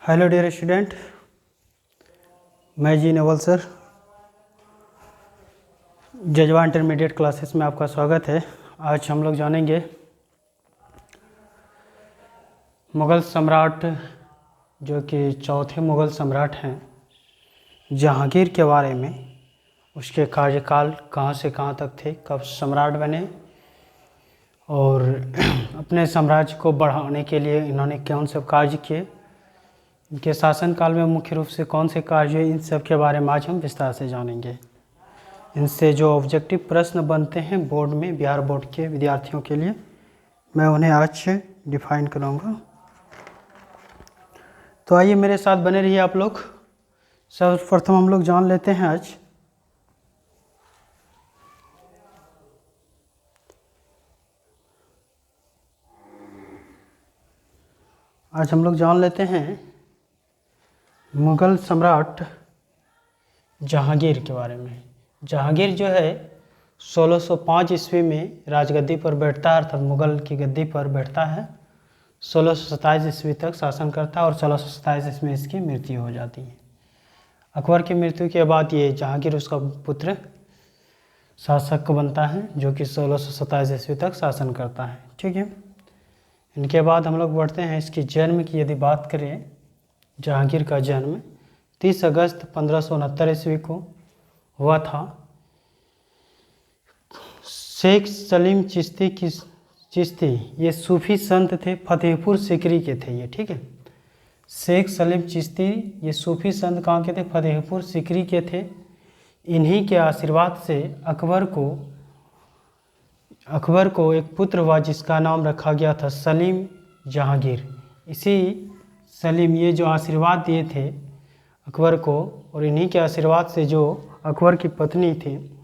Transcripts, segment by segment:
Hello dear student, मैं जी Naval sir जजवा intermediate classes में आपका स्वागत है। आज हम लोग जानेंगे मुग़ल सम्राट जो कि चौथे मुग़ल सम्राट हैं जहांगीर के बारे में। उसके कार्यकाल कहाँ से कहाँ तक थे, कब सम्राट बने और अपने साम्राज्य को बढ़ाने के लिए इन्होंने कौन से कार्य किए, इनके शासनकाल में मुख्य रूप से कौन से कार्य हुए, इन सब के बारे में आज हम विस्तार से जानेंगे। इनसे जो ऑब्जेक्टिव प्रश्न बनते हैं बोर्ड में, बिहार बोर्ड के विद्यार्थियों के लिए, मैं उन्हें आज डिफाइन करूँगा। तो आइए मेरे साथ बने रहिए आप लोग। सर्वप्रथम हम लोग जान लेते हैं आज हम लोग जान लेते हैं मुग़ल सम्राट जहांगीर के बारे में। जहांगीर जो है 1605 ईस्वी में राजगद्दी पर बैठता है, अर्थात मुग़ल की गद्दी पर बैठता है। 1627 ईस्वी तक शासन करता है और 1627 ईस्वी में इसकी मृत्यु हो जाती है। अकबर की मृत्यु के बाद ये जहांगीर उसका पुत्र शासक बनता है, जो कि 1627 ईस्वी तक शासन करता है। ठीक है, इनके बाद हम लोग बढ़ते हैं इसकी जन्म की यदि बात करें। जहांगीर का जन्म 30 अगस्त 1569 ईस्वी को हुआ था। शेख सलीम चिश्ती ये सूफी संत थे, फतेहपुर सिकरी के थे ये। ठीक है, शेख सलीम चिश्ती ये सूफी संत कहाँ के थे? फतेहपुर सिकरी के थे। इन्हीं के आशीर्वाद से अकबर को एक पुत्र हुआ जिसका नाम रखा गया था सलीम जहांगीर। इसी सलीम ये जो आशीर्वाद दिए थे अकबर को, और इन्हीं के आशीर्वाद से जो अकबर की पत्नी थी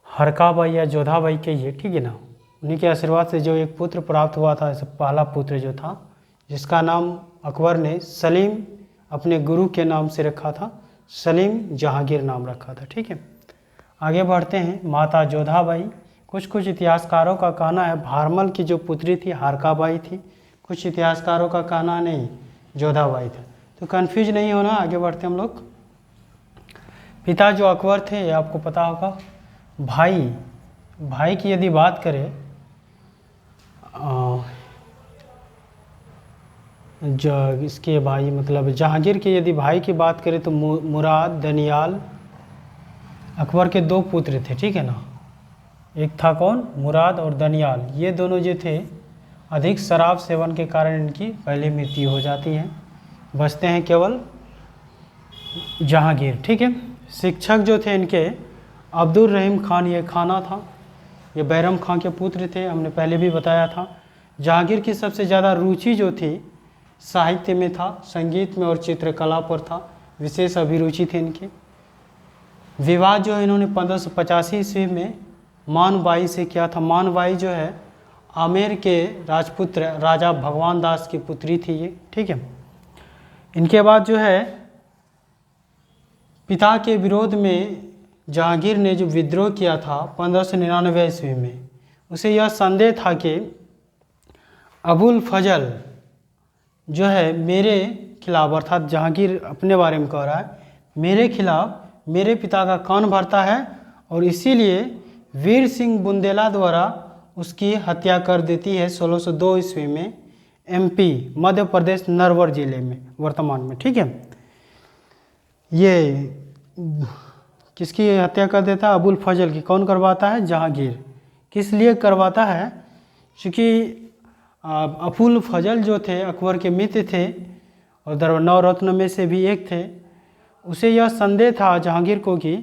हरकाबाई या जोधाबाई के ये, ठीक है ना, उन्हीं के आशीर्वाद से जो एक पुत्र प्राप्त हुआ था, पहला पुत्र जो था, जिसका नाम अकबर ने सलीम अपने गुरु के नाम से रखा था, सलीम जहांगीर नाम रखा था। ठीक है, आगे बढ़ते हैं। माता जोधाबाई, कुछ इतिहासकारों का कहना है भारमल की जो पुत्री थी हरकाबाई थी, कुछ इतिहासकारों का कहना नहीं जोधाबाई था। तो कंफ्यूज नहीं होना, आगे बढ़ते हम लोग। पिता जो अकबर थे ये आपको पता होगा। भाई की यदि बात करें, जो इसके भाई मतलब जहांगीर के यदि भाई की बात करें तो मुराद, दनियाल, अकबर के दो पुत्र थे। ठीक है ना, एक था कौन? मुराद और दनियाल। ये दोनों जो थे अधिक शराब सेवन के कारण इनकी पहले मृत्यु हो जाती है। बचते हैं केवल जहांगीर। ठीक है, शिक्षक जो थे इनके अब्दुल रहीम खान ये खाना था, ये बैरम खां के पुत्र थे, हमने पहले भी बताया था। जहांगीर की सबसे ज़्यादा रुचि जो थी साहित्य में था, संगीत में और चित्रकला पर था, विशेष अभिरुचि थी इनकी। विवाह जो है इन्होंने 1585 ईस्वी में मानबाई से किया था। मानबाई जो है आमेर के राजपुत्र राजा भगवान दास की पुत्री थी ये। ठीक है, इनके बाद जो है पिता के विरोध में जहांगीर ने जो विद्रोह किया था 1599 ईस्वी में, उसे यह संदेह था कि अबुल फजल जो है मेरे खिलाफ, अर्थात जहांगीर अपने बारे में कह रहा है, मेरे खिलाफ मेरे पिता का कान भरता है, और इसीलिए वीर सिंह बुंदेला द्वारा उसकी हत्या कर देती है 1602 ईस्वी में MP मध्य प्रदेश नरवर जिले में वर्तमान में। ठीक है, ये किसकी हत्या कर देता है? अबुल फजल की। कौन करवाता है? जहांगीर। किस लिए करवाता है? क्योंकि अबुल फजल जो थे अकबर के मित्र थे और 9 रत्न में से भी एक थे। उसे यह संदेह था जहांगीर को कि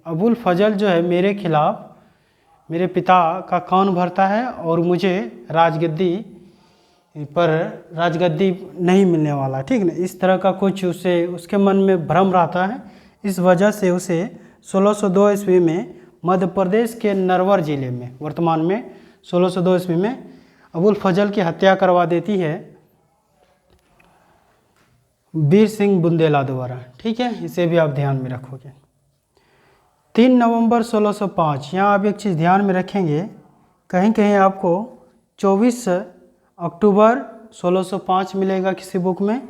अबुल फजल जो है मेरे खिलाफ मेरे पिता का कान भरता है और मुझे राजगद्दी नहीं मिलने वाला। ठीक ना, इस तरह का कुछ उसके मन में भ्रम रहता है। इस वजह से उसे 1602 ईस्वी में मध्य प्रदेश के नरवर जिले में, वर्तमान में 1602 ईस्वी में अबुल फजल की हत्या करवा देती है वीर सिंह बुंदेला द्वारा। ठीक है, इसे भी आप ध्यान में रखोगे। 3 नवंबर 1605, यहाँ आप एक चीज़ ध्यान में रखेंगे, कहीं कहीं आपको 24 अक्टूबर 1605 मिलेगा किसी बुक में,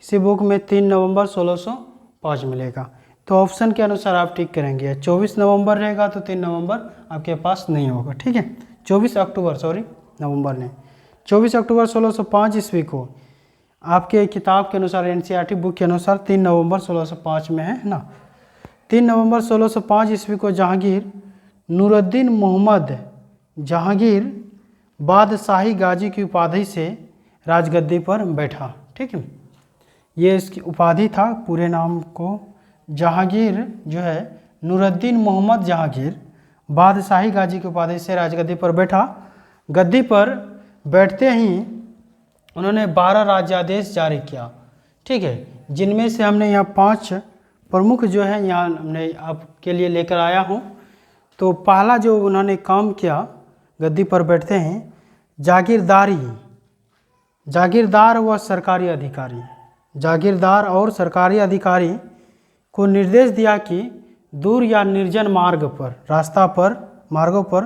किसी बुक में 3 नवंबर 1605 मिलेगा। तो ऑप्शन के अनुसार आप टिक करेंगे। 24 नवंबर रहेगा तो 3 नवंबर आपके पास नहीं होगा, ठीक है। 24 अक्टूबर, सॉरी नवंबर नहीं, 24 अक्टूबर 1605 ईस्वी को आपके किताब के अनुसार, एनसीईआरटी बुक के अनुसार 3 नवंबर 1605 में है ना। 3 नवंबर 1605 ईस्वी को जहांगीर नूरुद्दीन मोहम्मद जहांगीर बादशाही गाजी की उपाधि से राजगद्दी पर बैठा, ठीक है। ये इसकी उपाधि था, पूरे नाम को जहांगीर जो है नूरुद्दीन मोहम्मद जहांगीर बादशाही गाजी की उपाधि से राजगद्दी पर बैठा। गद्दी पर बैठते ही उन्होंने 12 राज्यादेश जारी किया, ठीक है, जिनमें से हमने यहाँ 5 प्रमुख जो है यहाँ हमने आपके लिए लेकर आया हूँ। तो पहला जो उन्होंने काम किया गद्दी पर बैठते हैं, जागीरदार व सरकारी अधिकारी, जागीरदार और सरकारी अधिकारी को निर्देश दिया कि दूर या निर्जन मार्ग पर, रास्ता पर, मार्गों पर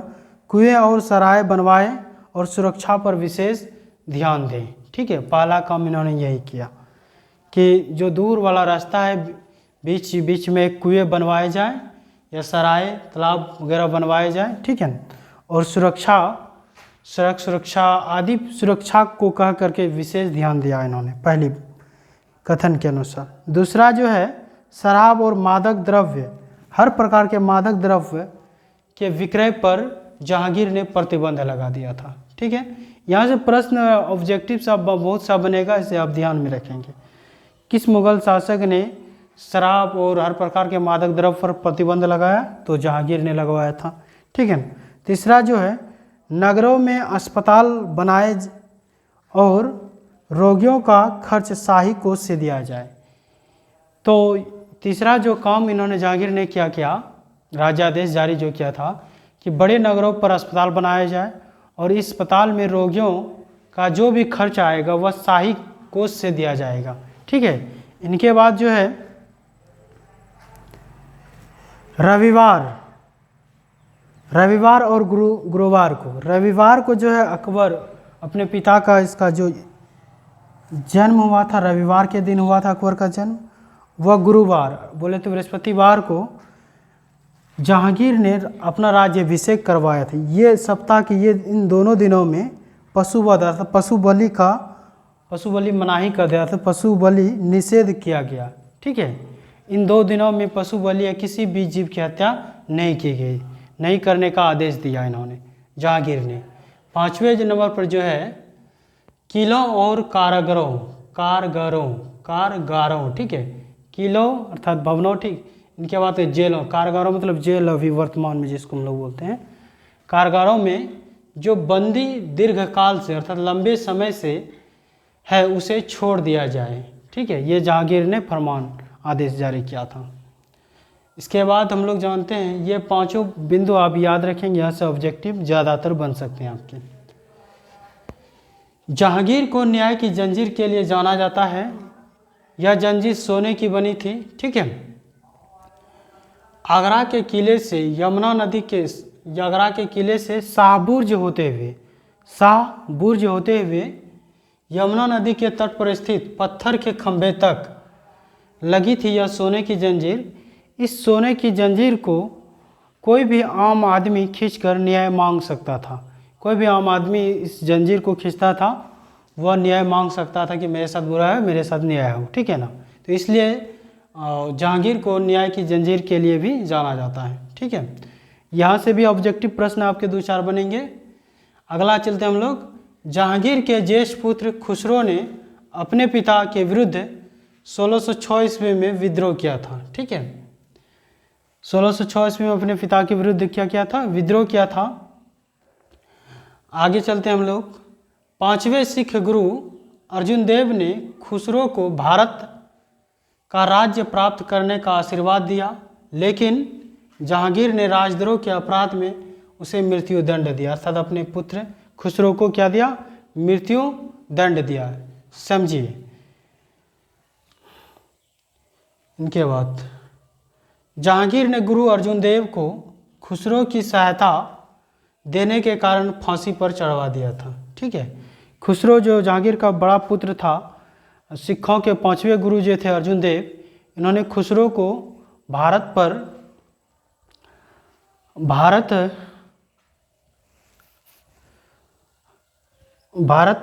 कुएं और सराय बनवाए और सुरक्षा पर विशेष ध्यान दें, ठीक है। पहला काम इन्होंने यही किया कि जो दूर वाला रास्ता है बीच बीच में कुएं बनवाए जाए या सराय तालाब वगैरह बनवाए जाए, ठीक है। और सड़क सुरक्षा आदि सुरक्षा को कह करके विशेष ध्यान दिया इन्होंने, पहली कथन के अनुसार। दूसरा जो है शराब और मादक द्रव्य, हर प्रकार के मादक द्रव्य के विक्रय पर जहांगीर ने प्रतिबंध लगा दिया था, ठीक है। यहाँ से प्रश्न ऑब्जेक्टिव सा बहुत सा बनेगा, इसे आप ध्यान में रखेंगे। किस मुगल शासक ने शराब और हर प्रकार के मादक द्रव्य पर प्रतिबंध लगाया? तो जहांगीर ने लगवाया था, ठीक है। तीसरा जो है नगरों में अस्पताल बनाए और रोगियों का खर्च शाही कोष से दिया जाए। तो तीसरा जो काम इन्होंने जहांगीर ने क्या राज्यादेश जारी जो किया था कि बड़े नगरों पर अस्पताल बनाया जाए और इस अस्पताल में रोगियों का जो भी खर्च आएगा वह शाही कोष से दिया जाएगा, ठीक है। इनके बाद जो है रविवार और रविवार को जो है अकबर अपने पिता का, इसका जो जन्म हुआ था रविवार के दिन हुआ था अकबर का जन्म, वह गुरुवार बोले तो बृहस्पतिवार को जहांगीर ने अपना राज्याभिषेक करवाया था। ये सप्ताह के ये इन दोनों दिनों में पशुवध अर्थात पशु बलि मनाही कर दिया था, पशु बलि निषेध किया गया, ठीक है। इन 2 दिनों में पशु बलि या किसी भी जीव की हत्या नहीं की गई, नहीं करने का आदेश दिया इन्होंने जहांगीर ने। 5वें नंबर पर जो है किलों और कारगारों, ठीक है। किलों अर्थात भवनों, ठीक। इनके बाद जेलों, कारगारों मतलब जेल अभी वर्तमान में जिसको हम लोग बोलते हैं। कारगारों में जो बंदी दीर्घकाल से अर्थात लंबे समय से है उसे छोड़ दिया जाए, ठीक है। ये जहांगीर ने फरमान आदेश जारी किया था। इसके बाद हम लोग जानते हैं ये 5 बिंदु आप याद रखेंगे, यहाँ से ऑब्जेक्टिव ज़्यादातर बन सकते हैं आपके। जहांगीर को न्याय की जंजीर के लिए जाना जाता है। यह जंजीर सोने की बनी थी, ठीक है। आगरा के किले से यमुना नदी के आगरा के किले से शाहबुर्ज होते हुए यमुना नदी के तट पर स्थित पत्थर के खंभे तक लगी थी यह सोने की जंजीर। इस सोने की जंजीर को कोई भी आम आदमी खींचकर न्याय मांग सकता था। कोई भी आम आदमी इस जंजीर को खींचता था, वह न्याय मांग सकता था कि मेरे साथ बुरा है, मेरे साथ न्याय हो, ठीक है ना। तो इसलिए जहांगीर को न्याय की जंजीर के लिए भी जाना जाता है, ठीक है। यहाँ से भी ऑब्जेक्टिव प्रश्न आपके 2-4 बनेंगे। अगला चलते हम लोग। जहांगीर के ज्येष्ठ पुत्र खुसरो ने अपने पिता के विरुद्ध 1606 ईस्वी में विद्रोह किया था, ठीक है। 1606 ईस्वी में अपने पिता के विरुद्ध क्या किया था? विद्रोह किया था। आगे चलते हम लोग। 5वें सिख गुरु अर्जुन देव ने खुसरो को भारत का राज्य प्राप्त करने का आशीर्वाद दिया, लेकिन जहांगीर ने राजद्रोह के अपराध में उसे मृत्यु दंड दिया, अर्थात अपने पुत्र खुसरो को क्या दिया? मृत्यु दंड दिया, समझिए। इनके बाद जहांगीर ने गुरु अर्जुन देव को खुसरो की सहायता देने के कारण फांसी पर चढ़वा दिया था, ठीक है। खुसरो जो जहांगीर का बड़ा पुत्र था, सिखों के 5वें गुरु जो थे अर्जुन देव, इन्होंने खुसरो को भारत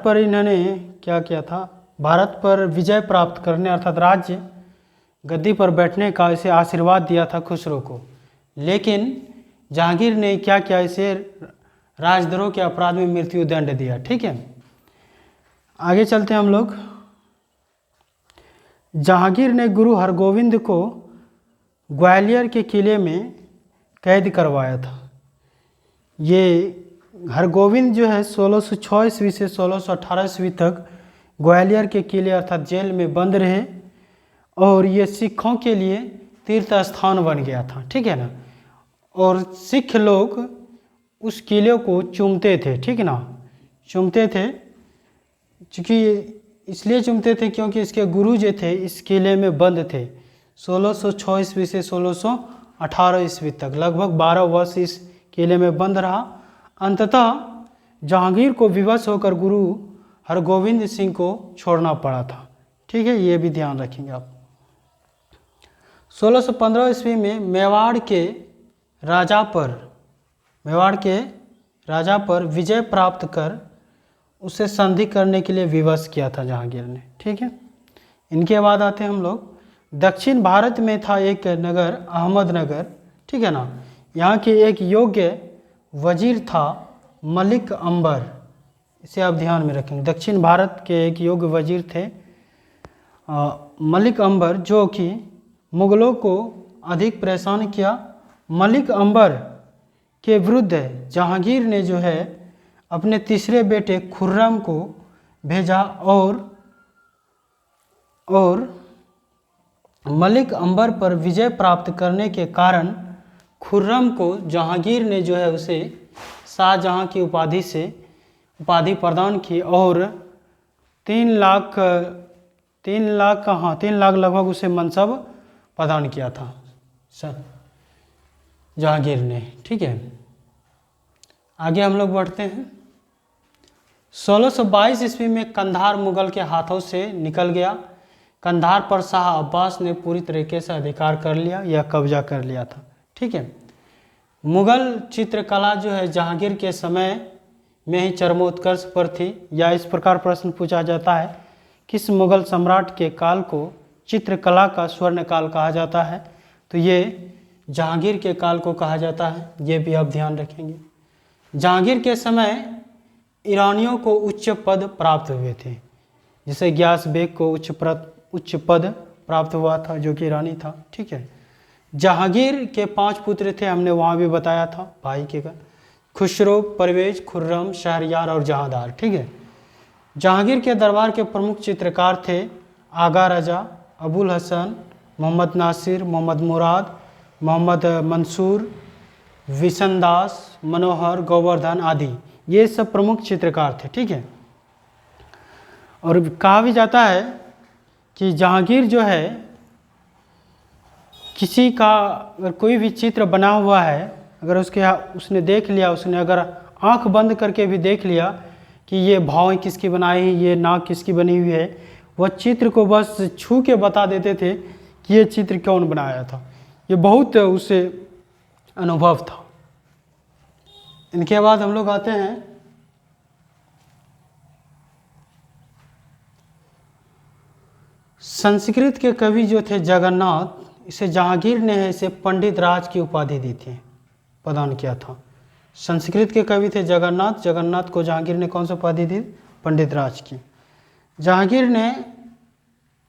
पर इन्होंने क्या किया था, भारत पर विजय प्राप्त करने अर्थात राज्य गद्दी पर बैठने का इसे आशीर्वाद दिया था खुसरो को। लेकिन जहांगीर ने क्या किया, इसे राजद्रोह के अपराध में मृत्यु दंड दिया। ठीक है, आगे चलते हैं हम लोग। जहांगीर ने गुरु हरगोविंद को ग्वालियर के किले में कैद करवाया था। ये हरगोविंद जो है 1606 ईस्वी से 1618 ईस्वी तक ग्वालियर के किले अर्थात जेल में बंद रहे और ये सिखों के लिए तीर्थ स्थान बन गया था। ठीक है ना, और सिख लोग उस किले को चूमते थे। ठीक है ना, चूमते थे, चूँकि इसलिए चूमते थे क्योंकि इसके गुरु जो थे इस किले में बंद थे 1606 ईस्वी से 1618 ईस्वी तक, लगभग 12 वर्ष इस किले में बंद रहा। अंततः जहांगीर को विवश होकर गुरु हरगोविंद सिंह को छोड़ना पड़ा था। ठीक है, ये भी ध्यान रखेंगे आप। 1615 ईस्वी में मेवाड़ के राजा पर विजय प्राप्त कर उसे संधि करने के लिए विवश किया था जहांगीर ने। ठीक है, इनके बाद आते हैं हम लोग। दक्षिण भारत में था एक नगर अहमदनगर। ठीक है ना, यहाँ के एक योग्य वजीर था मलिक अंबर, इसे आप ध्यान में रखेंगे। दक्षिण भारत के एक योग्य वजीर थे मलिक अंबर, जो कि मुगलों को अधिक परेशान किया। मलिक अंबर के विरुद्ध जहांगीर ने जो है अपने तीसरे बेटे खुर्रम को भेजा और मलिक अंबर पर विजय प्राप्त करने के कारण खुर्रम को जहांगीर ने जो है उसे शाहजहां की उपाधि प्रदान की और 3 लाख लगभग उसे मनसब प्रदान किया था जहांगीर ने। ठीक है, आगे हम लोग बढ़ते हैं। 1622 ईस्वी में कंधार मुगल के हाथों से निकल गया। कंधार पर शाह अब्बास ने पूरी तरीके से अधिकार कर लिया या कब्जा कर लिया था। ठीक है, मुगल चित्रकला जो है जहांगीर के समय में ही चरमोत्कर्ष पर थी। या इस प्रकार प्रश्न पूछा जाता है, किस मुगल सम्राट के काल को चित्रकला का स्वर्ण काल कहा जाता है, तो ये जहांगीर के काल को कहा जाता है। ये भी आप ध्यान रखेंगे। जहांगीर के समय ईरानियों को उच्च पद प्राप्त हुए थे, जैसे ग्यास बेग को उच्च पद प्राप्त हुआ था जो कि ईरानी था। ठीक है, जहांगीर के 5 पुत्र थे, हमने वहाँ भी बताया था भाई के का, खुसरो, परवेज, खुर्रम, शहरयार और जहांदार। ठीक है, जहांगीर के दरबार के प्रमुख चित्रकार थे आगा रजा, अबुल हसन, मोहम्मद नासिर, मोहम्मद मुराद, मोहम्मद मंसूर, विशनदास, मनोहर, गोवर्धन आदि, ये सब प्रमुख चित्रकार थे। ठीक है, और कहा भी जाता है कि जहांगीर जो है किसी का अगर कोई भी चित्र बना हुआ है, अगर उसने देख लिया, उसने अगर आंख बंद करके भी देख लिया कि ये भौं किसकी बनाई है, ये नाक किसकी बनी हुई है, वह चित्र को बस छू के बता देते थे कि ये चित्र कौन बनाया था। ये बहुत उसे अनुभव था। इनके बाद हम लोग आते हैं संस्कृत के कवि जो थे जगन्नाथ, इसे जहांगीर ने इसे पंडित राज की उपाधि दी थी, प्रदान किया था। संस्कृत के कवि थे जगन्नाथ को जहांगीर ने कौन सी उपाधि दी? पंडित राज की। जहांगीर ने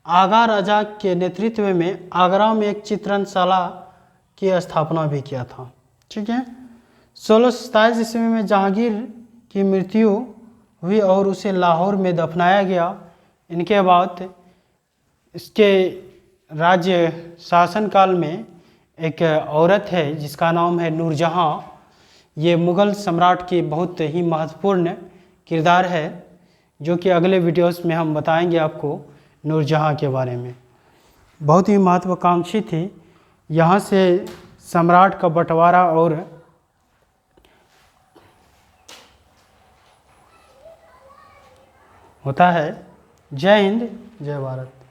आगा राजा के नेतृत्व में आगरा में एक चित्रणशाला की स्थापना भी किया था। ठीक है, 1627 ईस्वी में जहांगीर की मृत्यु हुई और उसे लाहौर में दफनाया गया। इनके बाद इसके राज्य शासनकाल में एक औरत है जिसका नाम है नूरजहां। ये मुग़ल सम्राट की बहुत ही महत्वपूर्ण किरदार है, जो कि अगले वीडियोस में हम बताएंगे आपको नूरजहां के बारे में। बहुत ही महत्वाकांक्षी थी। यहाँ से सम्राट का बंटवारा और होता है। जय हिंद, जय भारत।